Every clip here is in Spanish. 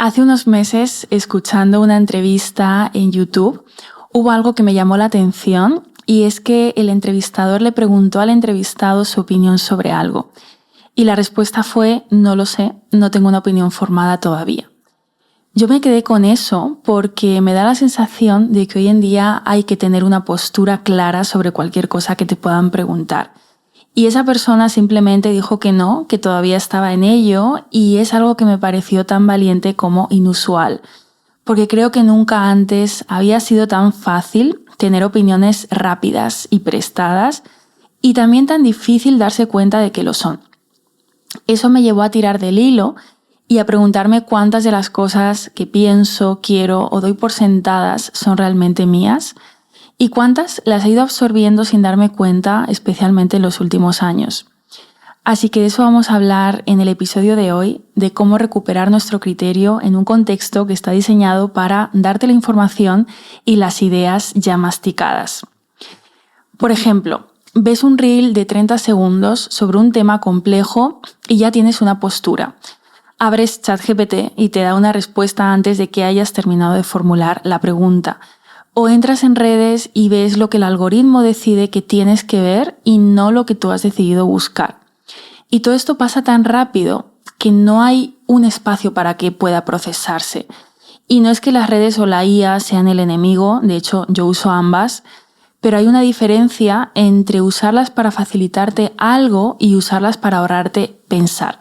Hace unos meses, escuchando una entrevista en YouTube, hubo algo que me llamó la atención y es que el entrevistador le preguntó al entrevistado su opinión sobre algo. Y la respuesta fue: no lo sé, no tengo una opinión formada todavía. Yo me quedé con eso porque me da la sensación de que hoy en día hay que tener una postura clara sobre cualquier cosa que te puedan preguntar. Y esa persona simplemente dijo que no, que todavía estaba en ello, y es algo que me pareció tan valiente como inusual, porque creo que nunca antes había sido tan fácil tener opiniones rápidas y prestadas, y también tan difícil darse cuenta de que lo son. Eso me llevó a tirar del hilo y a preguntarme cuántas de las cosas que pienso, quiero o doy por sentadas son realmente mías, y cuántas las he ido absorbiendo sin darme cuenta, especialmente en los últimos años. Así que de eso vamos a hablar en el episodio de hoy, de cómo recuperar nuestro criterio en un contexto que está diseñado para darte la información y las ideas ya masticadas. Por ejemplo, ves un reel de 30 segundos sobre un tema complejo y ya tienes una postura. Abres ChatGPT y te da una respuesta antes de que hayas terminado de formular la pregunta. O entras en redes y ves lo que el algoritmo decide que tienes que ver y no lo que tú has decidido buscar. Y todo esto pasa tan rápido que no hay un espacio para que pueda procesarse. Y no es que las redes o la IA sean el enemigo, de hecho yo uso ambas, pero hay una diferencia entre usarlas para facilitarte algo y usarlas para ahorrarte pensar.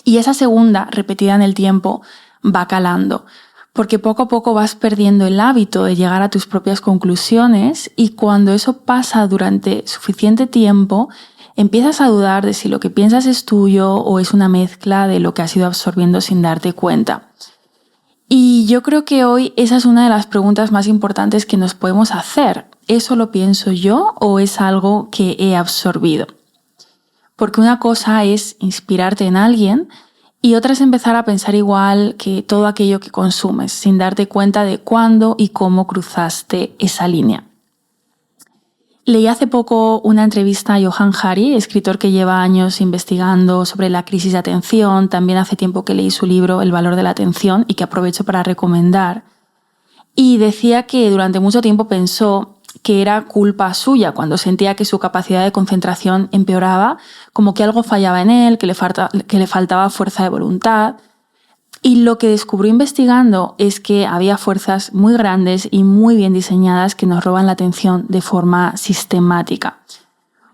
Y esa segunda, repetida en el tiempo, va calando, porque poco a poco vas perdiendo el hábito de llegar a tus propias conclusiones, y cuando eso pasa durante suficiente tiempo, empiezas a dudar de si lo que piensas es tuyo o es una mezcla de lo que has ido absorbiendo sin darte cuenta. Y yo creo que hoy esa es una de las preguntas más importantes que nos podemos hacer. ¿Eso lo pienso yo o es algo que he absorbido? Porque una cosa es inspirarte en alguien y otra es empezar a pensar igual que todo aquello que consumes, sin darte cuenta de cuándo y cómo cruzaste esa línea. Leí hace poco una entrevista a Johann Hari, escritor que lleva años investigando sobre la crisis de atención. También hace tiempo que leí su libro El valor de la atención y que aprovecho para recomendar. Y decía que durante mucho tiempo pensó que era culpa suya cuando sentía que su capacidad de concentración empeoraba, como que algo fallaba en él, que le faltaba fuerza de voluntad. Y lo que descubrió investigando es que había fuerzas muy grandes y muy bien diseñadas que nos roban la atención de forma sistemática.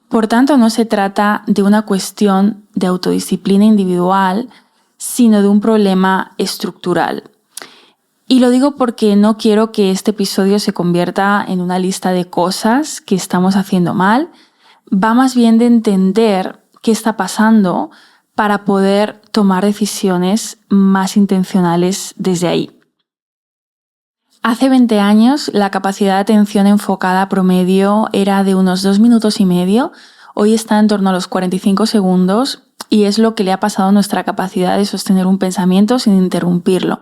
Por tanto, no se trata de una cuestión de autodisciplina individual, sino de un problema estructural. Y lo digo porque no quiero que este episodio se convierta en una lista de cosas que estamos haciendo mal. Va más bien de entender qué está pasando para poder tomar decisiones más intencionales desde ahí. Hace 20 años la capacidad de atención enfocada promedio era de unos 2 minutos y medio. Hoy está en torno a los 45 segundos y es lo que le ha pasado a nuestra capacidad de sostener un pensamiento sin interrumpirlo.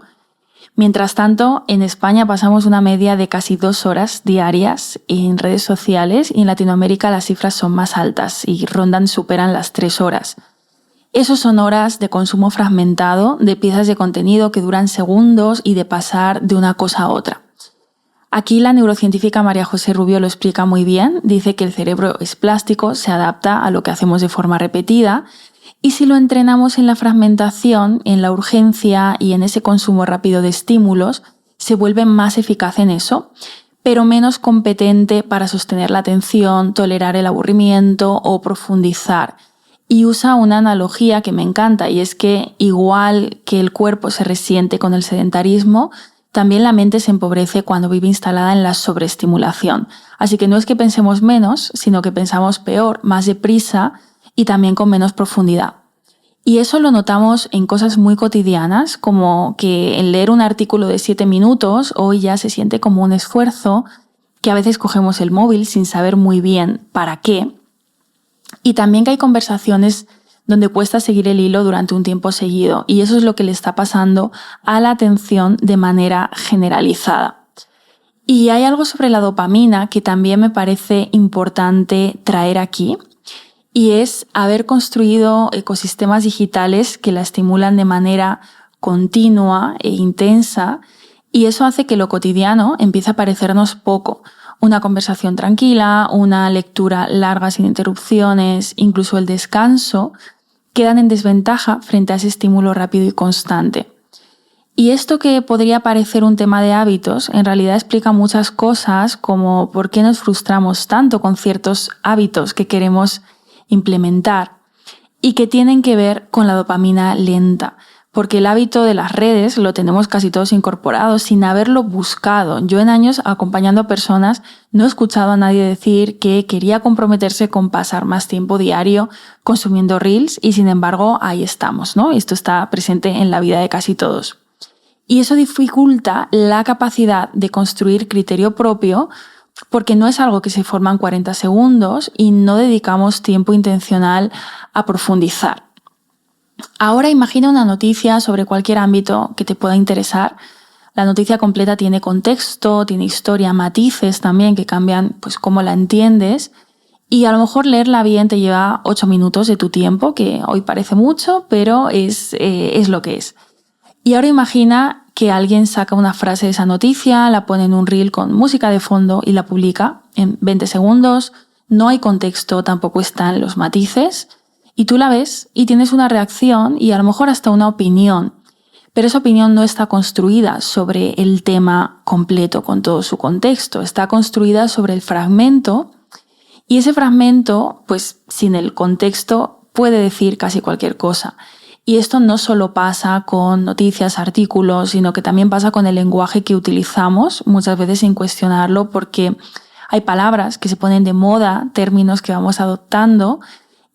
Mientras tanto, en España pasamos una media de casi 2 horas diarias en redes sociales, y en Latinoamérica las cifras son más altas y superan las 3 horas. Esos son horas de consumo fragmentado, de piezas de contenido que duran segundos y de pasar de una cosa a otra. Aquí la neurocientífica María José Rubio lo explica muy bien. Dice que el cerebro es plástico, se adapta a lo que hacemos de forma repetida, y si lo entrenamos en la fragmentación, en la urgencia y en ese consumo rápido de estímulos, se vuelve más eficaz en eso, pero menos competente para sostener la atención, tolerar el aburrimiento o profundizar. Y usa una analogía que me encanta, y es que igual que el cuerpo se resiente con el sedentarismo, también la mente se empobrece cuando vive instalada en la sobreestimulación. Así que no es que pensemos menos, sino que pensamos peor, más deprisa y también con menos profundidad. Y eso lo notamos en cosas muy cotidianas, como que el leer un artículo de 7 minutos hoy ya se siente como un esfuerzo, que a veces cogemos el móvil sin saber muy bien para qué. Y también que hay conversaciones donde cuesta seguir el hilo durante un tiempo seguido, y eso es lo que le está pasando a la atención de manera generalizada. Y hay algo sobre la dopamina que también me parece importante traer aquí, y es haber construido ecosistemas digitales que la estimulan de manera continua e intensa, y eso hace que lo cotidiano empiece a parecernos poco. Una conversación tranquila, una lectura larga sin interrupciones, incluso el descanso, quedan en desventaja frente a ese estímulo rápido y constante. Y esto que podría parecer un tema de hábitos, en realidad explica muchas cosas, como por qué nos frustramos tanto con ciertos hábitos que queremos implementar y que tienen que ver con la dopamina lenta. Porque el hábito de las redes lo tenemos casi todos incorporados sin haberlo buscado. Yo en años, acompañando a personas, no he escuchado a nadie decir que quería comprometerse con pasar más tiempo diario consumiendo reels, y sin embargo ahí estamos, ¿no? Esto está presente en la vida de casi todos. Y eso dificulta la capacidad de construir criterio propio, porque no es algo que se forma en 40 segundos y no dedicamos tiempo intencional a profundizar. Ahora imagina una noticia sobre cualquier ámbito que te pueda interesar. La noticia completa tiene contexto, tiene historia, matices también que cambian pues cómo la entiendes, y a lo mejor leerla bien te lleva 8 minutos de tu tiempo, que hoy parece mucho, pero es lo que es. Y ahora imagina que alguien saca una frase de esa noticia, la pone en un reel con música de fondo y la publica en 20 segundos, no hay contexto, tampoco están los matices, y tú la ves y tienes una reacción y a lo mejor hasta una opinión, pero esa opinión no está construida sobre el tema completo con todo su contexto, está construida sobre el fragmento, y ese fragmento, pues sin el contexto, puede decir casi cualquier cosa. Y esto no solo pasa con noticias, artículos, sino que también pasa con el lenguaje que utilizamos, muchas veces sin cuestionarlo, porque hay palabras que se ponen de moda, términos que vamos adoptando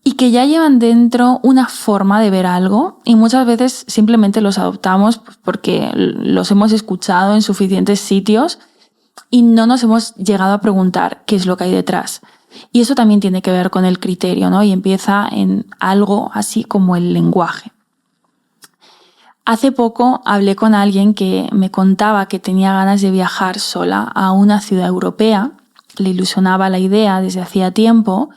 y que ya llevan dentro una forma de ver algo, y muchas veces simplemente los adoptamos porque los hemos escuchado en suficientes sitios y no nos hemos llegado a preguntar qué es lo que hay detrás. Y eso también tiene que ver con el criterio, ¿no? Y empieza en algo así como el lenguaje. Hace poco hablé con alguien que me contaba que tenía ganas de viajar sola a una ciudad europea. Le ilusionaba la idea desde hacía tiempo,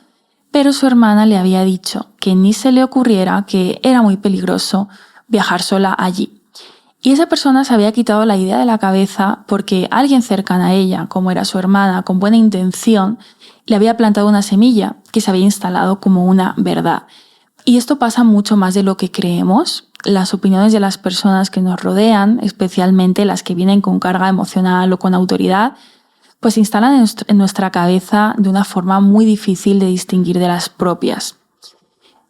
pero su hermana le había dicho que ni se le ocurriera, que era muy peligroso viajar sola allí. Y esa persona se había quitado la idea de la cabeza porque alguien cercano a ella, como era su hermana, con buena intención, le había plantado una semilla que se había instalado como una verdad. Y esto pasa mucho más de lo que creemos. Las opiniones de las personas que nos rodean, especialmente las que vienen con carga emocional o con autoridad, pues se instalan en nuestra cabeza de una forma muy difícil de distinguir de las propias.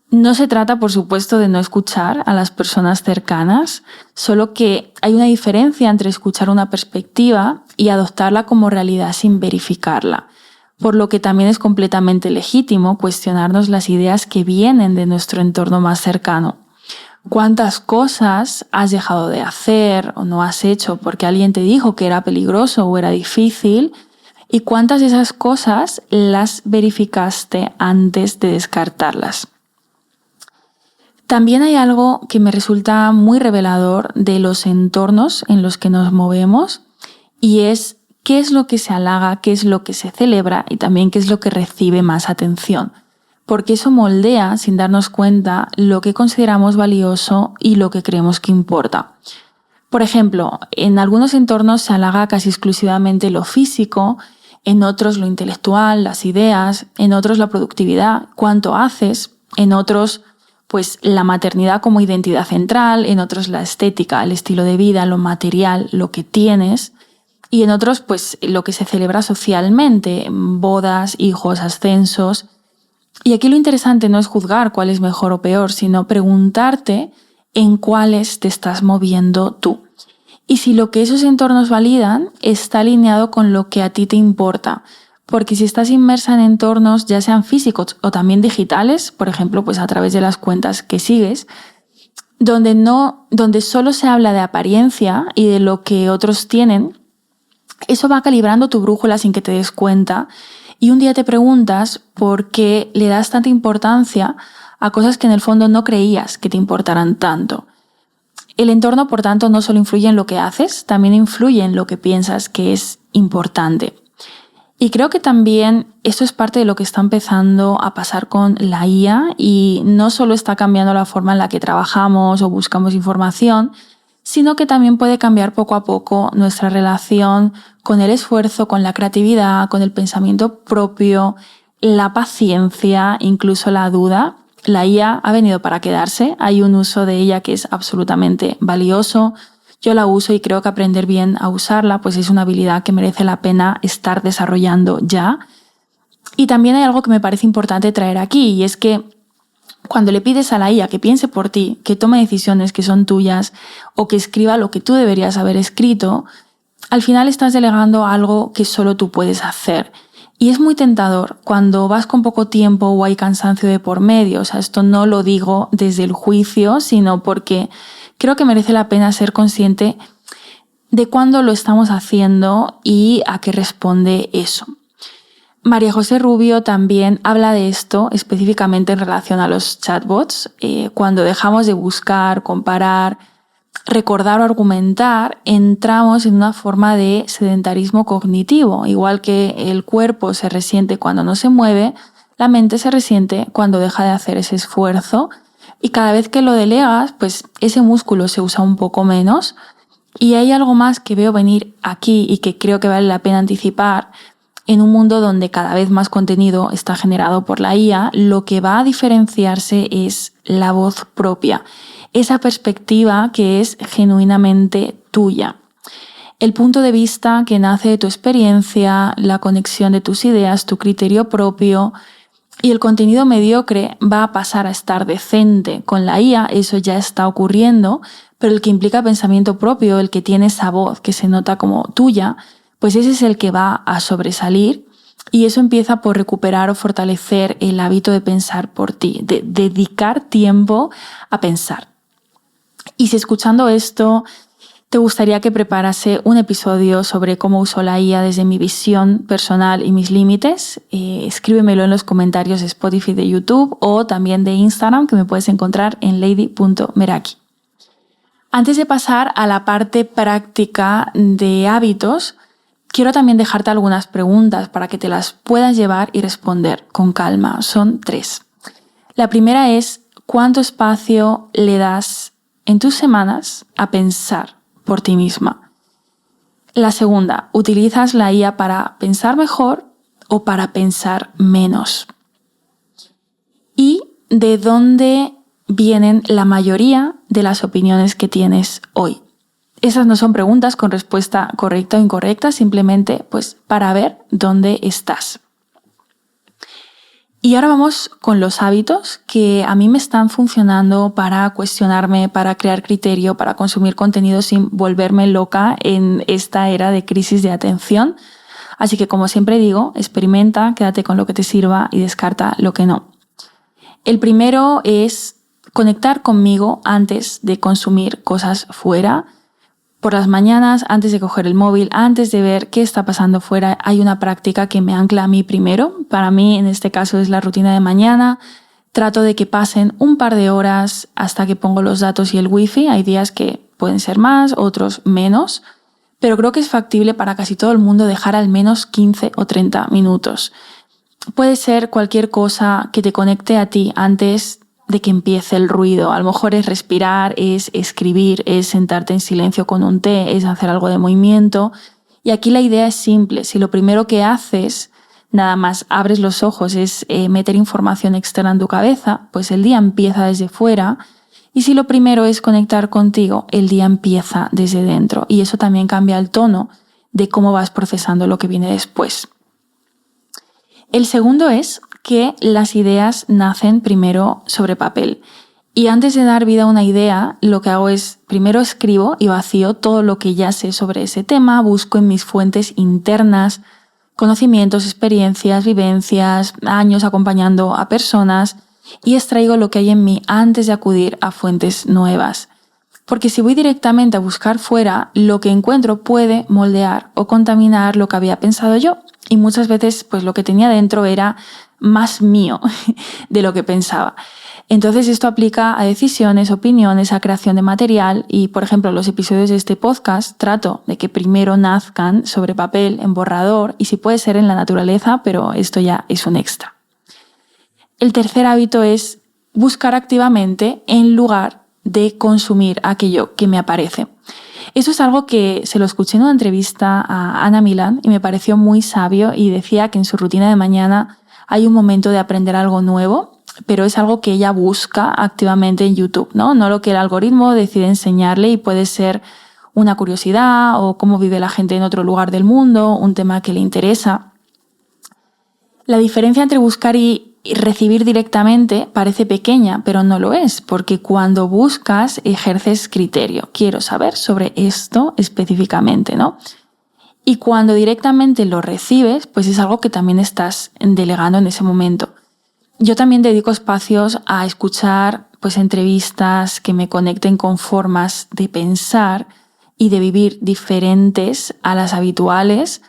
No se trata, por supuesto, de no escuchar a las personas cercanas, solo que hay una diferencia entre escuchar una perspectiva y adoptarla como realidad sin verificarla, por lo que también es completamente legítimo cuestionarnos las ideas que vienen de nuestro entorno más cercano. ¿Cuántas cosas has dejado de hacer o no has hecho porque alguien te dijo que era peligroso o era difícil? ¿Y cuántas de esas cosas las verificaste antes de descartarlas? También hay algo que me resulta muy revelador de los entornos en los que nos movemos, y es qué es lo que se halaga, qué es lo que se celebra y también qué es lo que recibe más atención. Porque eso moldea, sin darnos cuenta, lo que consideramos valioso y lo que creemos que importa. Por ejemplo, en algunos entornos se halaga casi exclusivamente lo físico, en otros lo intelectual, las ideas, en otros la productividad, cuánto haces, en otros pues la maternidad como identidad central, en otros la estética, el estilo de vida, lo material, lo que tienes, y en otros pues lo que se celebra socialmente, bodas, hijos, ascensos. Y aquí lo interesante no es juzgar cuál es mejor o peor, sino preguntarte en cuáles te estás moviendo tú. Y si lo que esos entornos validan está alineado con lo que a ti te importa. Porque si estás inmersa en entornos, ya sean físicos o también digitales, por ejemplo, pues a través de las cuentas que sigues, donde solo se habla de apariencia y de lo que otros tienen, eso va calibrando tu brújula sin que te des cuenta. Y un día te preguntas por qué le das tanta importancia a cosas que en el fondo no creías que te importaran tanto. El entorno, por tanto, no solo influye en lo que haces, también influye en lo que piensas que es importante. Y creo que también esto es parte de lo que está empezando a pasar con la IA, y no solo está cambiando la forma en la que trabajamos o buscamos información, sino que también puede cambiar poco a poco nuestra relación con el esfuerzo, con la creatividad, con el pensamiento propio, la paciencia, incluso la duda. La IA ha venido para quedarse, hay un uso de ella que es absolutamente valioso. Yo la uso y creo que aprender bien a usarla pues es una habilidad que merece la pena estar desarrollando ya. Y también hay algo que me parece importante traer aquí, y es que cuando le pides a la IA que piense por ti, que tome decisiones que son tuyas o que escriba lo que tú deberías haber escrito, al final estás delegando algo que solo tú puedes hacer. Y es muy tentador cuando vas con poco tiempo o hay cansancio de por medio. O sea, esto no lo digo desde el juicio, sino porque creo que merece la pena ser consciente de cuándo lo estamos haciendo y a qué responde eso. María José Rubio también habla de esto específicamente en relación a los chatbots. Cuando dejamos de buscar, comparar, recordar o argumentar, entramos en una forma de sedentarismo cognitivo. Igual que el cuerpo se resiente cuando no se mueve, la mente se resiente cuando deja de hacer ese esfuerzo, y cada vez que lo delegas, pues ese músculo se usa un poco menos. Y hay algo más que veo venir aquí y que creo que vale la pena anticipar. En un mundo donde cada vez más contenido está generado por la IA, lo que va a diferenciarse es la voz propia, esa perspectiva que es genuinamente tuya. El punto de vista que nace de tu experiencia, la conexión de tus ideas, tu criterio propio, y el contenido mediocre va a pasar a estar decente. Con la IA eso ya está ocurriendo, pero el que implica pensamiento propio, el que tiene esa voz que se nota como tuya, pues ese es el que va a sobresalir, y eso empieza por recuperar o fortalecer el hábito de pensar por ti, de dedicar tiempo a pensar. Y si escuchando esto te gustaría que preparase un episodio sobre cómo uso la IA desde mi visión personal y mis límites, escríbemelo en los comentarios de Spotify, de YouTube o también de Instagram, que me puedes encontrar en lady.meraki. Antes de pasar a la parte práctica de hábitos, quiero también dejarte algunas preguntas para que te las puedas llevar y responder con calma. Son 3. La primera es: ¿cuánto espacio le das en tus semanas a pensar por ti misma? La segunda: ¿utilizas la IA para pensar mejor o para pensar menos? ¿Y de dónde vienen la mayoría de las opiniones que tienes hoy? Esas no son preguntas con respuesta correcta o incorrecta, simplemente pues para ver dónde estás. Y ahora vamos con los hábitos que a mí me están funcionando para cuestionarme, para crear criterio, para consumir contenido sin volverme loca en esta era de crisis de atención. Así que, como siempre digo, experimenta, quédate con lo que te sirva y descarta lo que no. El primero es conectar conmigo antes de consumir cosas fuera. Por las mañanas, antes de coger el móvil, antes de ver qué está pasando fuera, hay una práctica que me ancla a mí primero. Para mí, en este caso, es la rutina de mañana. Trato de que pasen un par de horas hasta que pongo los datos y el wifi. Hay días que pueden ser más, otros menos, pero creo que es factible para casi todo el mundo dejar al menos 15 o 30 minutos. Puede ser cualquier cosa que te conecte a ti antes de que empiece el ruido. A lo mejor es respirar, es escribir, es sentarte en silencio con un té, es hacer algo de movimiento. Y aquí la idea es simple. Si lo primero que haces, nada más abres los ojos, es meter información externa en tu cabeza, pues el día empieza desde fuera. Y si lo primero es conectar contigo, el día empieza desde dentro. Y eso también cambia el tono de cómo vas procesando lo que viene después. El segundo es que las ideas nacen primero sobre papel. Y antes de dar vida a una idea, lo que hago es primero escribo y vacío todo lo que ya sé sobre ese tema, busco en mis fuentes internas, conocimientos, experiencias, vivencias, años acompañando a personas, y extraigo lo que hay en mí antes de acudir a fuentes nuevas. Porque si voy directamente a buscar fuera, lo que encuentro puede moldear o contaminar lo que había pensado yo. Y muchas veces pues lo que tenía dentro era más mío de lo que pensaba. Entonces esto aplica a decisiones, opiniones, a creación de material y, por ejemplo, los episodios de este podcast trato de que primero nazcan sobre papel, en borrador y si puede ser en la naturaleza, pero esto ya es un extra. El tercer hábito es buscar activamente en lugar de consumir aquello que me aparece. Eso es algo que se lo escuché en una entrevista a Ana Milán y me pareció muy sabio, y decía que en su rutina de mañana hay un momento de aprender algo nuevo, pero es algo que ella busca activamente en YouTube, ¿no? No lo que el algoritmo decide enseñarle, y puede ser una curiosidad o cómo vive la gente en otro lugar del mundo, un tema que le interesa. La diferencia entre buscar y recibir directamente parece pequeña, pero no lo es, porque cuando buscas ejerces criterio. Quiero saber sobre esto específicamente, ¿no? Y cuando directamente lo recibes, pues es algo que también estás delegando en ese momento. Yo también dedico espacios a escuchar pues entrevistas que me conecten con formas de pensar y de vivir diferentes a las habituales,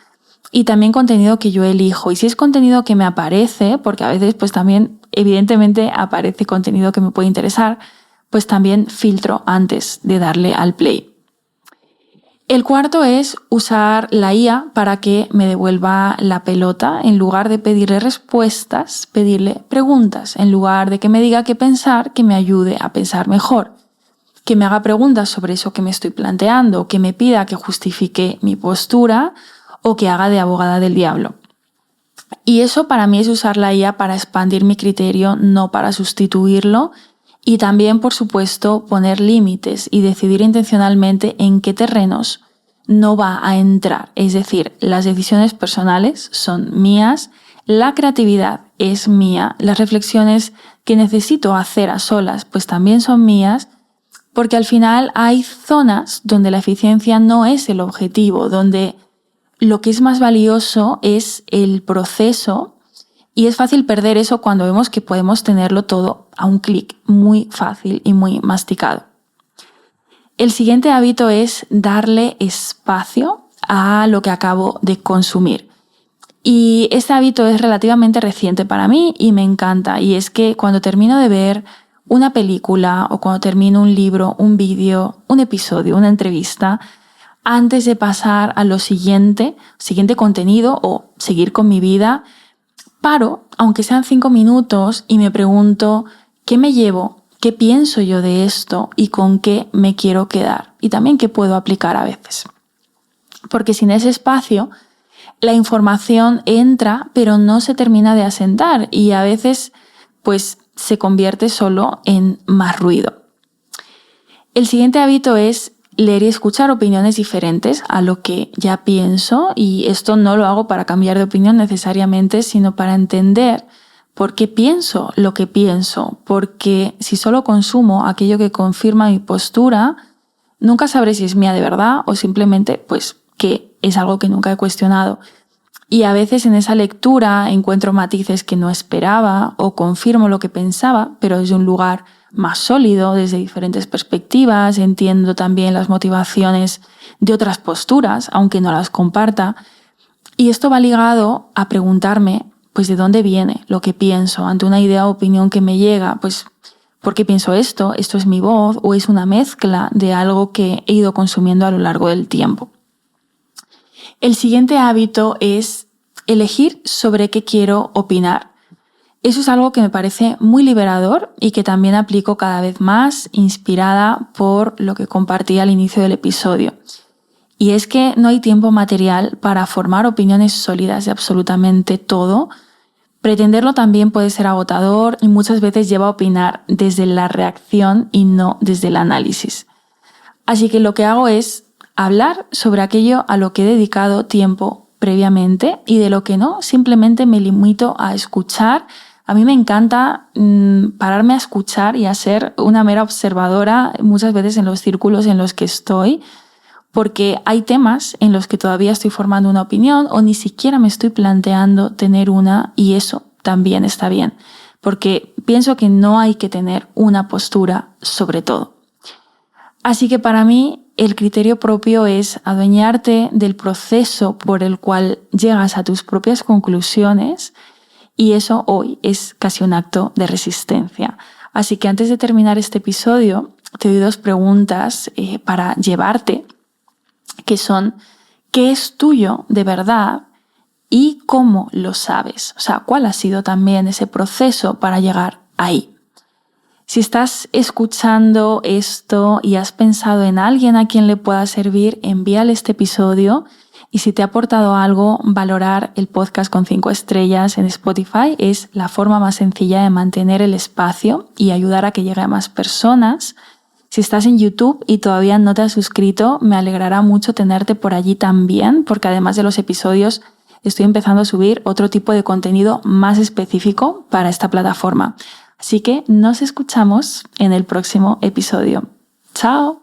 y también contenido que yo elijo. Y si es contenido que me aparece, porque a veces pues también evidentemente aparece contenido que me puede interesar, pues también filtro antes de darle al play. El cuarto es usar la IA para que me devuelva la pelota. En lugar de pedirle respuestas, pedirle preguntas. En lugar de que me diga qué pensar, que me ayude a pensar mejor. Que me haga preguntas sobre eso que me estoy planteando, que me pida que justifique mi postura o que haga de abogada del diablo. Y eso para mí es usar la IA para expandir mi criterio, no para sustituirlo. Y también, por supuesto, poner límites y decidir intencionalmente en qué terrenos no va a entrar. Es decir, las decisiones personales son mías, la creatividad es mía, las reflexiones que necesito hacer a solas pues también son mías, porque al final hay zonas donde la eficiencia no es el objetivo, donde lo que es más valioso es el proceso, y es fácil perder eso cuando vemos que podemos tenerlo todo a un clic, muy fácil y muy masticado. El siguiente hábito es darle espacio a lo que acabo de consumir. Y este hábito es relativamente reciente para mí y me encanta, y es que cuando termino de ver una película o cuando termino un libro, un vídeo, un episodio, una entrevista, antes de pasar a lo siguiente contenido o seguir con mi vida, paro, aunque sean 5 minutos, y me pregunto qué me llevo, qué pienso yo de esto y con qué me quiero quedar, y también qué puedo aplicar a veces. Porque sin ese espacio, la información entra pero no se termina de asentar, y a veces pues se convierte solo en más ruido. El siguiente hábito es leer y escuchar opiniones diferentes a lo que ya pienso, y esto no lo hago para cambiar de opinión necesariamente, sino para entender por qué pienso lo que pienso, porque si solo consumo aquello que confirma mi postura, nunca sabré si es mía de verdad o simplemente pues que es algo que nunca he cuestionado. Y a veces en esa lectura encuentro matices que no esperaba o confirmo lo que pensaba, pero desde un lugar más sólido, desde diferentes perspectivas. Entiendo también las motivaciones de otras posturas, aunque no las comparta. Y esto va ligado a preguntarme, pues, ¿de dónde viene lo que pienso? Ante una idea o opinión que me llega, pues, ¿por qué pienso esto? ¿Esto es mi voz o es una mezcla de algo que he ido consumiendo a lo largo del tiempo? El siguiente hábito es elegir sobre qué quiero opinar. Eso es algo que me parece muy liberador y que también aplico cada vez más, inspirada por lo que compartí al inicio del episodio. Y es que no hay tiempo material para formar opiniones sólidas de absolutamente todo. Pretenderlo también puede ser agotador y muchas veces lleva a opinar desde la reacción y no desde el análisis. Así que lo que hago es hablar sobre aquello a lo que he dedicado tiempo previamente, y de lo que no, simplemente me limito a escuchar. A mí me encanta pararme a escuchar y a ser una mera observadora muchas veces en los círculos en los que estoy, porque hay temas en los que todavía estoy formando una opinión o ni siquiera me estoy planteando tener una, y eso también está bien, porque pienso que no hay que tener una postura sobre todo. Así que para mí el criterio propio es adueñarte del proceso por el cual llegas a tus propias conclusiones, y eso hoy es casi un acto de resistencia. Así que antes de terminar este episodio te doy 2 preguntas para llevarte, que son: ¿qué es tuyo de verdad y cómo lo sabes? O sea, ¿cuál ha sido también ese proceso para llegar ahí? Si estás escuchando esto y has pensado en alguien a quien le pueda servir, envíale este episodio. Y si te ha aportado algo, valorar el podcast con 5 estrellas en Spotify es la forma más sencilla de mantener el espacio y ayudar a que llegue a más personas. Si estás en YouTube y todavía no te has suscrito, me alegrará mucho tenerte por allí también, porque además de los episodios, estoy empezando a subir otro tipo de contenido más específico para esta plataforma. Así que nos escuchamos en el próximo episodio. ¡Chao!